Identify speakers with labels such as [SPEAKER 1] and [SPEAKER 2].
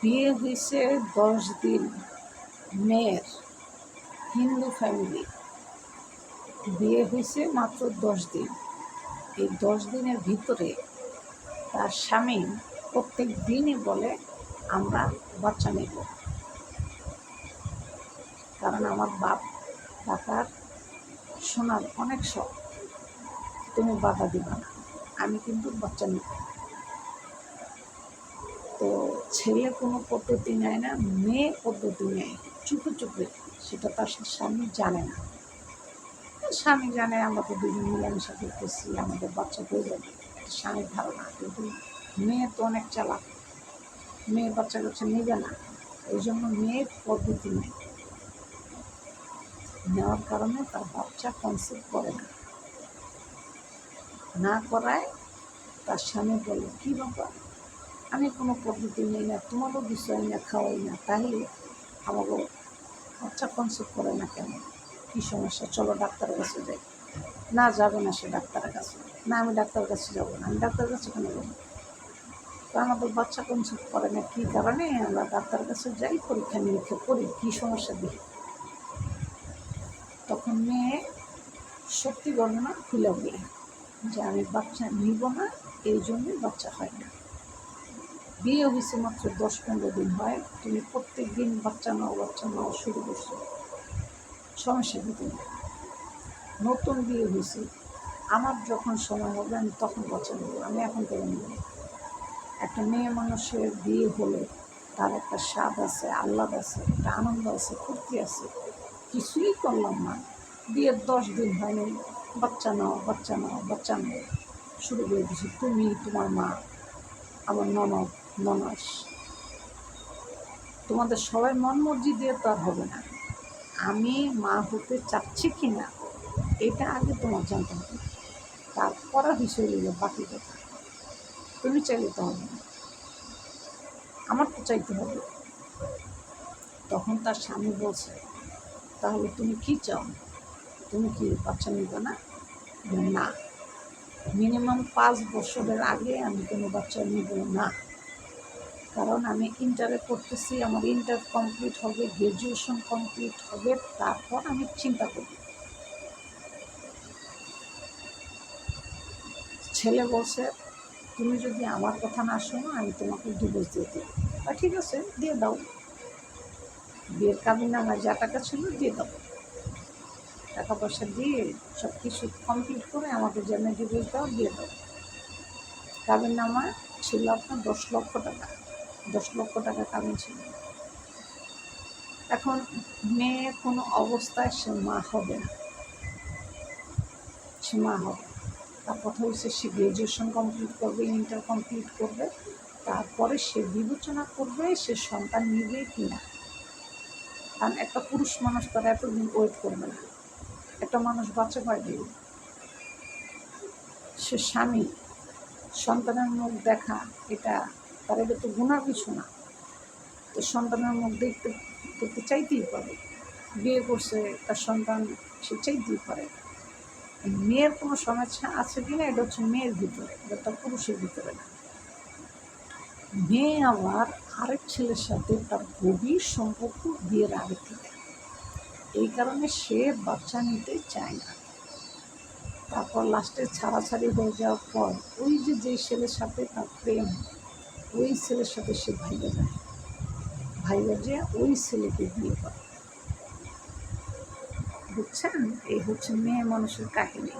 [SPEAKER 1] বিয়ে হয়েছে 10 দিন, মেয়ের হিন্দু ফ্যামিলি। বিয়ে হয়েছে মাত্র 10 দিন। এই 10 দিনের ভিতরে তার স্বামী প্রত্যেক দিনই বলে আমরা বাচ্চা নেব, কারণ আমার বাপ টাকার শোনার অনেক শখ, তুমি বাধা দিবা না, আমি কিন্তু বাচ্চা নেব। তো ছেলে কোনো পদ্ধতি নেয় না, মেয়ে পদ্ধতি নেয় চুপে চুপে, সেটা তার স্বামী জানে না। স্বামী জানে আমরা তো দুজন মিলামিশা করতেছি, আমাদের বাচ্চা হয়ে যাবে, এটা স্বামীর ধারণা। কিন্তু মেয়ে তো অনেক চালাক, মেয়ে বাচ্চা কাচ্চা নেবে না, এই জন্য মেয়ের পদ্ধতি নেই, নেওয়ার কারণে তার বাচ্চা কনসেপ্ট করে না করায় তার স্বামী বলে কী ব্যাপার, আমি কোনো পদ্ধতি নেই না, তোমারও বিষয় না, খাওয়াই না, তাহলে আমারও বাচ্চা কনসেপ্ট করে না কেন, কী সমস্যা, চলো ডাক্তারের কাছে যাই। না, যাবে না সে ডাক্তারের কাছে, না আমি ডাক্তারের কাছে যাবো না, আমি ডাক্তারের কাছে কেন যাবো, তো আমাদের বাচ্চা কনসেপ্ট করে না, কী কারণে, আমরা ডাক্তারের কাছে যাই, পরীক্ষা নিরীক্ষা করি, কী সমস্যা দেখি। তখন মেয়ে সত্যি ঘটনা খুলে বলে যে আমি বাচ্চা নিব না, এই জন্যই বাচ্চা হয় না। বিয়ে হয়েছে মাত্র 10-15 দিন হয়, তুমি প্রত্যেক দিন বাচ্চা নাও শুরু করছো, সমস্যা কি তুমি? নতুন বিয়ে হয়েছে, আমার যখন সময় হবে আমি তখন বাচ্চা নেব, আমি এখন করে নেব। একটা মেয়ে মানুষের বিয়ে হলে তার একটা স্বাদ আছে, আহ্লাদ আছে, একটা আনন্দ আছে, ফুর্তি আছে। কিছুই করলাম না, বিয়ের 10 দিন হয়নি, বাচ্চা নাও শুরু করে দিছি। তুমি, তোমার মা, আমার ননস, তোমাদের সবাই মন মর্জি দিয়ে তো আর হবে না। আমি মা হতে চাচ্ছি কি না এটা আগে তোমার জানতে হবে, তারপরে বিষয় নিলে বাকি কথা। তুমি চাইলে তো হবে না, আমার তো চাইতে হবে। তখন তার স্বামী বলছে, তাহলে তুমি কি চাও, তুমি কি বাচ্চা নিবে না? না, মিনিমাম 5 বছরের আগে আমি কোনো বাচ্চা নিব না, কারণ আমি ইন্টারে করতেছি, আমার ইন্টার কমপ্লিট হবে, গ্র্যাজুয়েশন কমপ্লিট হবে, তারপর আমি চিন্তা করব। ছেলে বলছে, তুমি যদি আমার কথা না শোনো আমি তোমাকে ডিভোর্স দিয়ে দেব। ঠিক আছে, দিয়ে দাও, বিয়ের কাবিননামায় যা টাকা ছিল দিয়ে দাও, টাকা পয়সা দিয়ে সব কিছু কমপ্লিট করে আমাকে যেমন ডিভোর্স দাও দিয়ে দাও। কাবিননামা ছিল আপনার 10 লক্ষ টাকা, 10 লক্ষ টাকা কাবিন ছিল। এখন মেয়ে কোনো অবস্থায় সে মা হবে না, সে মা হবে। তার কথা হচ্ছে সে গ্র্যাজুয়েশন কমপ্লিট করবে, ইন্টার কমপ্লিট করবে, তারপরে সে বিবেচনা করবে সে সন্তান নিবে কি না। কারণ একটা পুরুষ মানুষ তারা এতদিন ওয়েট করবে না, একটা মানুষ বাচ্চা পায় দিবে, সে স্বামী, সন্তানের মুখ দেখা এটা তার, এটা তো গুনার কিছু না। তো সন্তানের মুখ দেখতে চাইতেই পারে, বিয়ে করছে তার সন্তান সে চাইতেই পারে। মেয়ের কোনো সমস্যা আছে কিনা এটা হচ্ছে মেয়ের ভিতরে, এটা তার পুরুষের ভিতরে না। মেয়ে আবার আরেক ছেলের সাথে তার গভীর সম্পর্ক বিয়ের আগে থেকে, এই কারণে সে বাচ্চা নিতে চায় না। তারপর লাস্টে ছাড়াছাড়ি হয়ে যাওয়ার পর ওই যে ছেলের সাথে তার প্রেম, ওই ছেলের সাথে সে ভাইয়া যায়, ভাইয়া যে ওই ছেলেকে বিয়ে করে। বুঝছেন, এই হচ্ছে মেয়ে মানুষের কাহিনী।